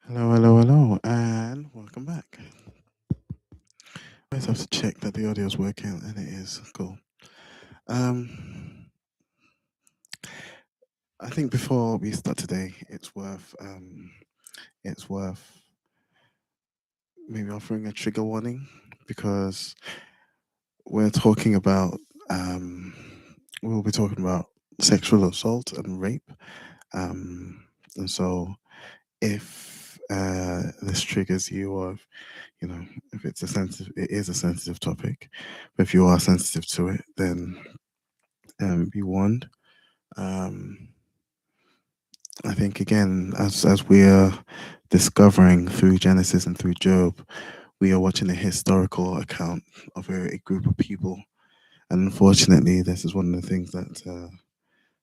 Hello, hello, hello, and welcome back. I always have to check that the audio is working, and it is cool. Um, I think before we start today, it's worth maybe offering a trigger warning because we're talking about um, we'll be talking about sexual assault and rape, and so if this triggers you, or if it is a sensitive topic, but if you are sensitive to it, then be warned. Um, I think again, as we are discovering through Genesis and through Job, we are watching a historical account of a group of people, and unfortunately, this is one of the things that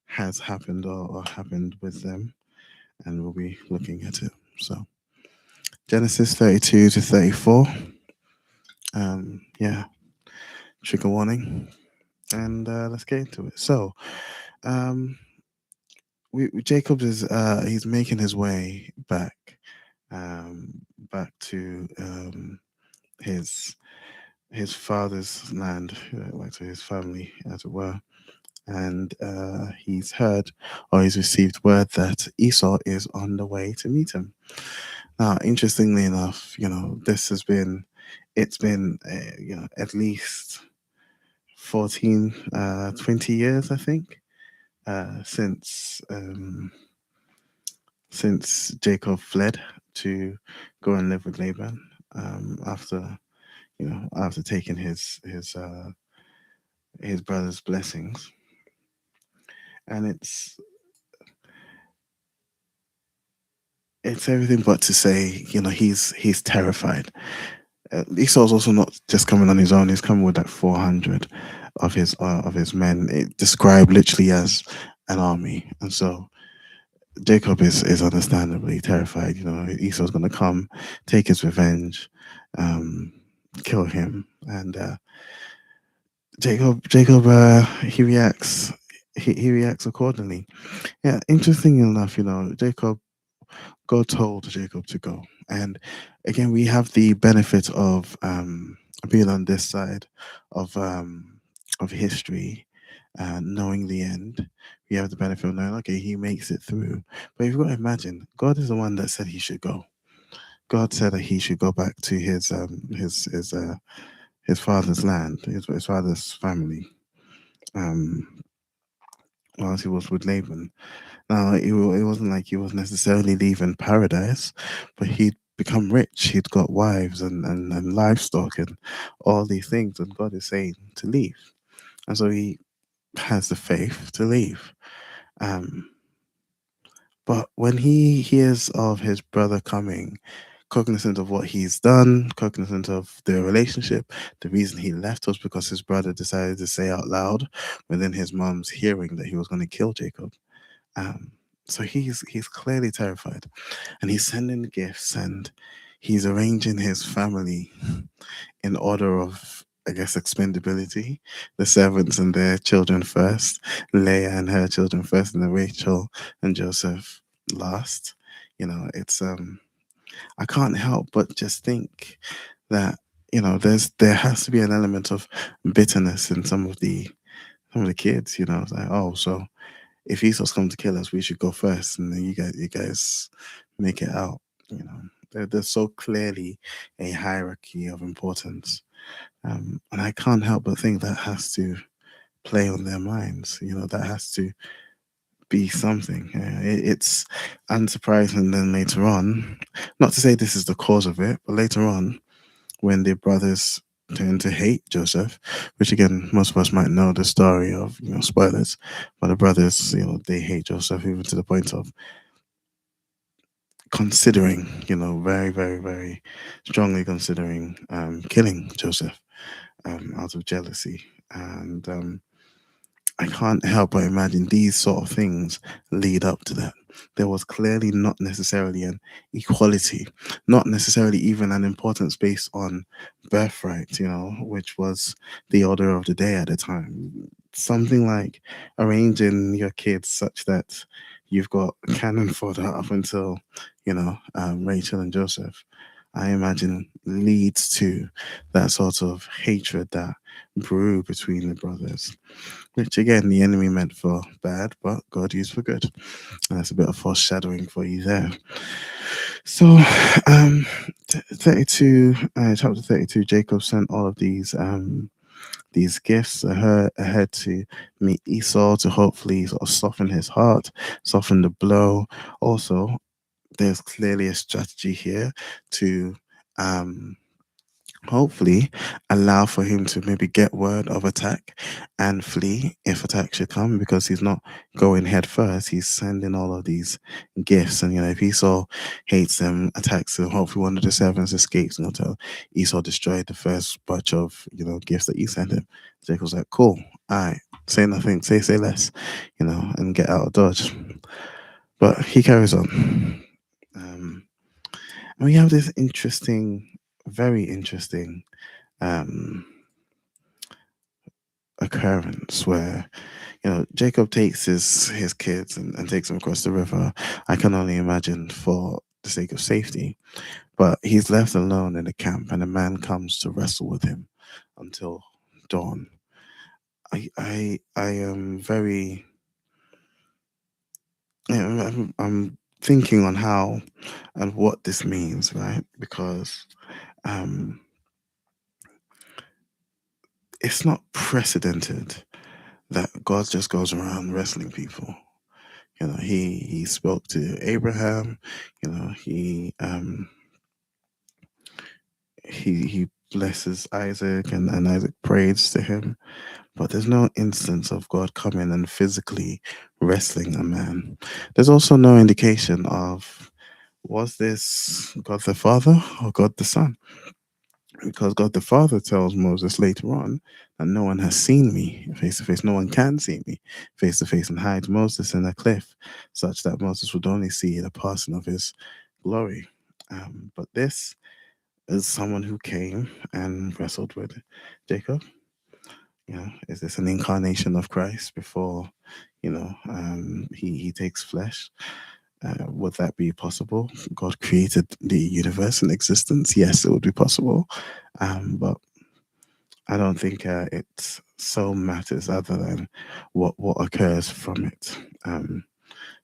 has happened or happened with them, and we'll be looking at it. So, Genesis 32 to 34. Yeah, trigger warning, and let's get into it. So, um, Jacob is he's making his way back to his father's land, like to his family, as it were. And he's heard, or he's received word that Esau is on the way to meet him. Now, interestingly enough, it's been at least 14, 20 years, I think, uh, since um, since Jacob fled to go and live with Laban, after after taking his brother's blessings. And it's everything but to say, he's terrified. Esau's also not just coming on his own; he's coming with like 400 of his men. It described literally as an army, and so Jacob is understandably terrified. Esau's going to come, take his revenge, um, kill him, and Jacob he reacts accordingly. Yeah, interesting enough, God told Jacob to go, and again we have the benefit of being on this side of history, knowing the end. We have the benefit of knowing, okay, he makes it through. But you've got to imagine, God is the one that said he should go. God said that he should go back to his father's land, his father's family, um, whilst he was with Laban. Now, it wasn't like he was necessarily leaving paradise, but he'd become rich. He'd got wives and livestock and all these things, and God is saying to leave. And so he has the faith to leave. Um, but when he hears of his brother coming, cognizant of what he's done, cognizant of their relationship, the reason he left was because his brother decided to say out loud within his mom's hearing that he was going to kill Jacob. Um, so he's clearly terrified, and he's sending gifts, and he's arranging his family in order of, I guess, expendability. The servants and their children first, Leah and her children first, and then Rachel and Joseph last. It's I can't help but just think that there has to be an element of bitterness in some of the kids. It's like, oh, so if Esau's come to kill us, we should go first, and then you guys make it out. There's so clearly a hierarchy of importance, and I can't help but think that has to play on their minds. That has to be something. It's unsurprising. Then later on, not to say this is the cause of it, but later on, when the brothers tend to hate Joseph, which again, most of us might know the story of, spoilers, but the brothers, they hate Joseph even to the point of considering, very, very, very strongly considering killing Joseph out of jealousy. And I can't help but imagine these sort of things lead up to that. There was clearly not necessarily an equality, not necessarily even an importance based on birthright, which was the order of the day at the time. Something like arranging your kids such that you've got cannon fodder up until, Rachel and Joseph, I imagine leads to that sort of hatred that brew between the brothers, which again the enemy meant for bad, but God used for good. And that's a bit of foreshadowing for you there. So, um, 32, chapter 32, Jacob sent all of these gifts ahead to meet Esau to hopefully sort of soften his heart, soften the blow. Also, there's clearly a strategy here to um, hopefully allow for him to maybe get word of attack and flee if attack should come, because he's not going head first. He's sending all of these gifts, and if Esau hates them, attacks them, hopefully one of the servants escapes until Esau destroyed the first batch of gifts that he sent him. Jacob's like, cool, all right, say nothing, say less, and get out of dodge. But he carries on. And we have this interesting, very interesting um, occurrence where Jacob takes his kids and takes them across the river. I can only imagine for the sake of safety, but he's left alone in the camp, and a man comes to wrestle with him until dawn. I am very I'm thinking on how and what this means, right? Because um, it's not precedented that God just goes around wrestling people. He spoke to Abraham. He blesses Isaac, and Isaac prays to him. But there's no instance of God coming and physically wrestling a man. There's also no indication of, was this God the Father or God the Son? Because God the Father tells Moses later on that no one has seen me face to face, no one can see me face to face, and hides Moses in a cliff, such that Moses would only see the passing of his glory. But this is someone who came and wrestled with Jacob. Is this an incarnation of Christ before, he takes flesh? Would that be possible? God created the universe in existence. Yes, it would be possible. But I don't think it so matters other than what occurs from it.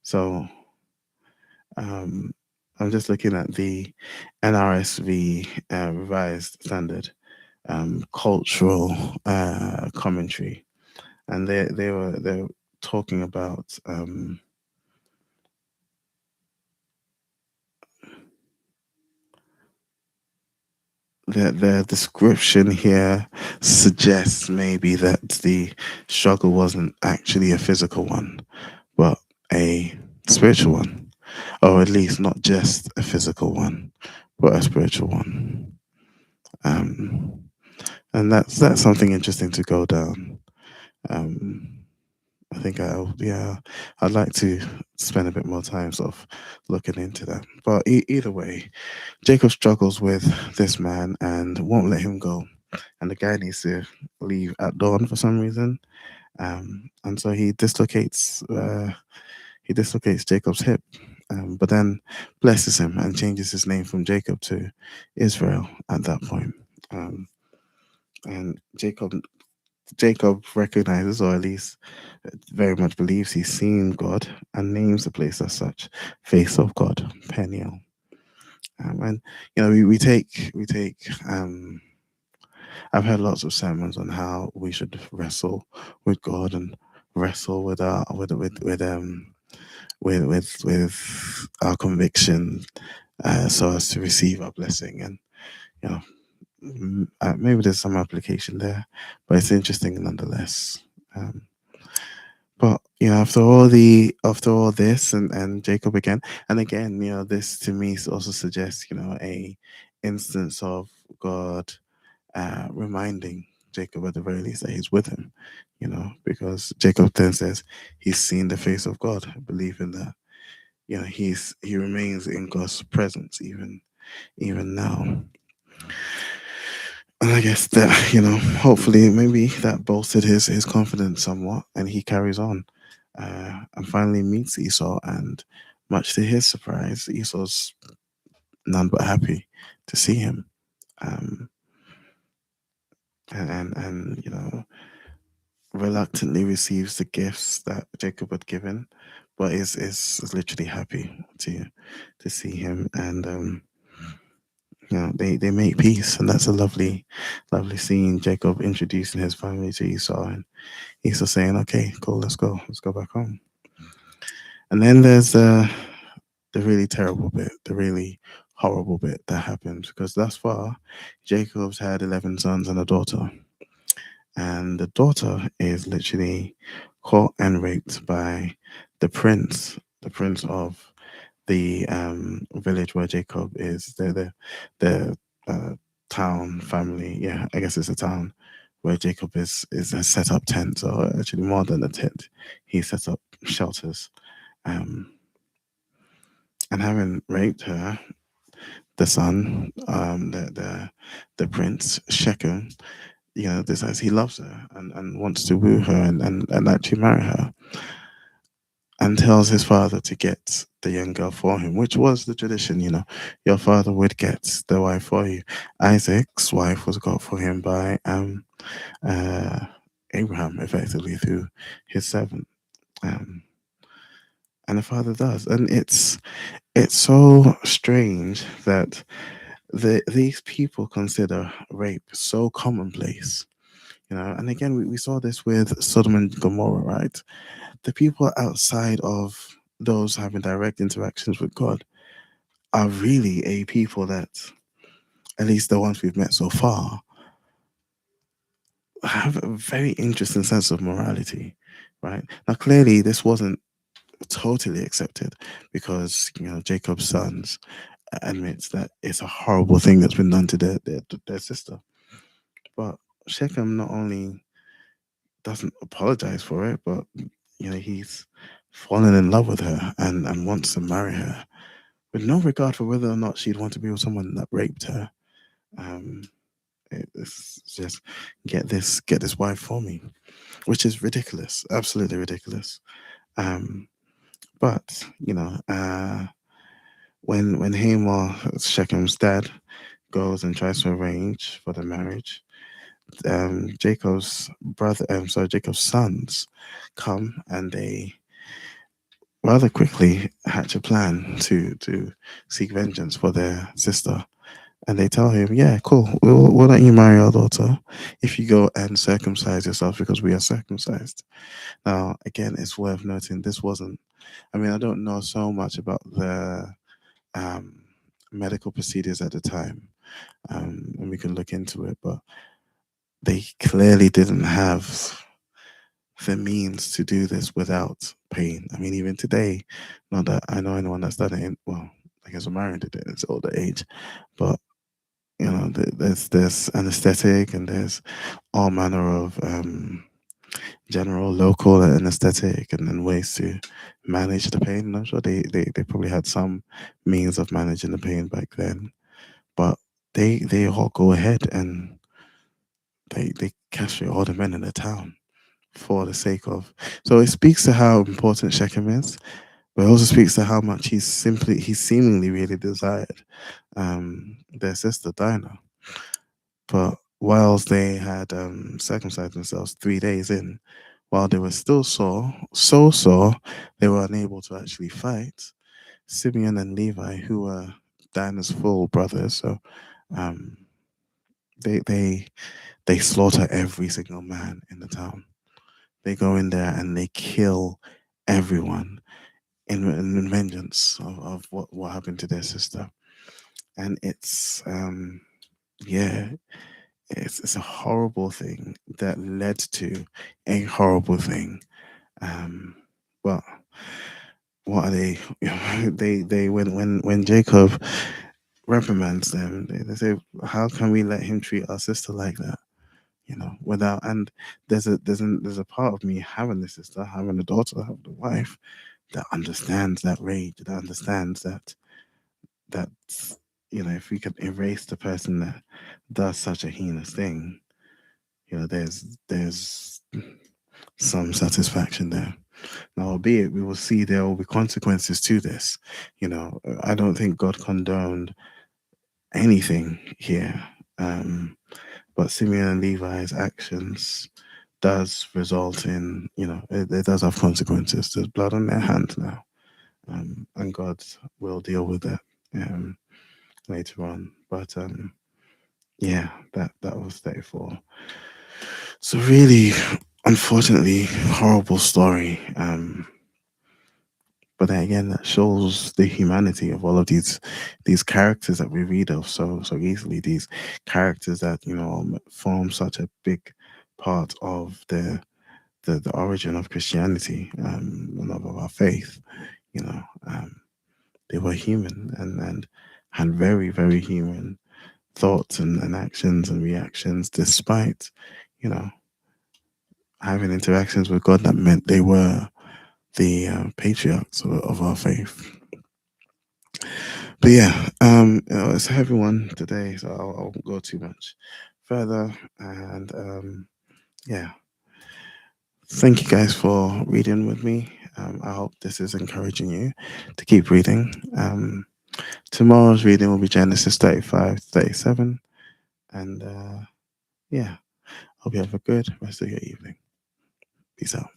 So um, I'm just looking at the NRSV Revised Standard cultural commentary, and they were talking about the description here suggests maybe that the struggle wasn't actually a physical one, but a spiritual one, or at least not just a physical one, but a spiritual one. Um, and that's something interesting to go down. Um, I think I'd like to spend a bit more time sort of looking into that. But either way, Jacob struggles with this man and won't let him go, and the guy needs to leave at dawn for some reason. And so he dislocates Jacob's hip, but then blesses him and changes his name from Jacob to Israel at that point. Um, and Jacob recognizes, or at least very much believes, he's seen God and names the place as such, face of God, Peniel. And we take. I've heard lots of sermons on how we should wrestle with God and wrestle with our with our conviction, so as to receive our blessing. And you know, maybe there's some application there, but it's interesting nonetheless. Um, but after all this, and Jacob again and again, this to me also suggests a instance of God reminding Jacob at the very least that he's with him, because Jacob then says he's seen the face of God, believing that he remains in God's presence even now. And I guess that hopefully maybe that bolstered his confidence somewhat, and he carries on. and finally meets Esau. And much to his surprise, Esau's none but happy to see him. Um, and reluctantly receives the gifts that Jacob had given, but is literally happy to see him. And they make peace, and that's a lovely scene. Jacob introducing his family to Esau, and Esau saying, "Okay, cool, let's go back home." And then there's the really terrible bit, the really horrible bit that happens, because thus far, Jacob's had 11 sons and a daughter, and the daughter is literally caught and raped by the prince of the village where Jacob is. The town family. Yeah, I guess it's a town where Jacob is has set up tents, or actually more than a tent. He set up shelters. Um, and having raped her, the son, the prince Shechem, decides he loves her and wants to woo her and actually marry her, and tells his father to get the young girl for him, which was the tradition. Your father would get the wife for you. Isaac's wife was got for him by uh, Abraham, effectively through his servant. Um, and the father does, and it's so strange that these people consider rape so commonplace. And again, we saw this with Sodom and Gomorrah, right? The people outside of those having direct interactions with God are really a people that, at least the ones we've met so far, have a very interesting sense of morality, right? Now, clearly, this wasn't totally accepted, because Jacob's sons admits that it's a horrible thing that's been done to their sister. But Shechem not only doesn't apologize for it, but he's fallen in love with her and wants to marry her with no regard for whether or not she'd want to be with someone that raped her. Um, it's just get this wife for me, which is ridiculous, absolutely ridiculous. Um, but when Hamor, Shechem's dad, goes and tries to arrange for the marriage, Jacob's sons come, and they rather quickly hatch a plan to seek vengeance for their sister. And they tell him, "Yeah, cool. We'll let you marry our daughter if you go and circumcise yourself, because we are circumcised." Now, again, it's worth noting this wasn't. I mean, I don't know so much about the um, medical procedures at the time, and we can look into it, but they clearly didn't have the means to do this without pain. I mean, even today, not that I know anyone that's done it. Well, I guess Omarion did it at his older age, but there's anesthetic, and there's all manner of general local anesthetic, and then ways to manage the pain. And I'm sure they probably had some means of managing the pain back then, but they all go ahead and they castrate all the men in the town for the sake of. So it speaks to how important Shechem is, but it also speaks to how much he seemingly really desired their sister Dinah. But whilst they had circumcised themselves 3 days in, while they were still sore, so sore, they were unable to actually fight. Simeon and Levi, who were Dinah's full brothers, so um, they they they slaughter every single man in the town. They go in there and they kill everyone in vengeance of what happened to their sister. And yeah, it's a horrible thing that led to a horrible thing. Um, but what are they? They when Jacob reprimands them, they say, "How can we let him treat our sister like that?" Without. And there's a part of me having a sister, having a daughter, having a wife that understands that rage, that understands that if we could erase the person that does such a heinous thing, there's some satisfaction there. Now, albeit we will see there will be consequences to this. I don't think God condoned anything here. But Simeon and Levi's actions does result in, it does have consequences. There's blood on their hands now, and God will deal with that um, later on. But yeah, that was 34. So really, unfortunately, horrible story. But then again, that shows the humanity of all of these characters that we read of so easily. These characters that form such a big part of the origin of Christianity, and of our faith. You know, um, they were human and had very very human thoughts and actions and reactions, despite you know having interactions with God that meant they were the patriarchs of our faith. But yeah, it's a heavy one today, so I won't go too much further. And yeah, thank you guys for reading with me. I hope this is encouraging you to keep reading. Tomorrow's reading will be Genesis 35 to 37. And yeah, hope you have a good rest of your evening. Peace out.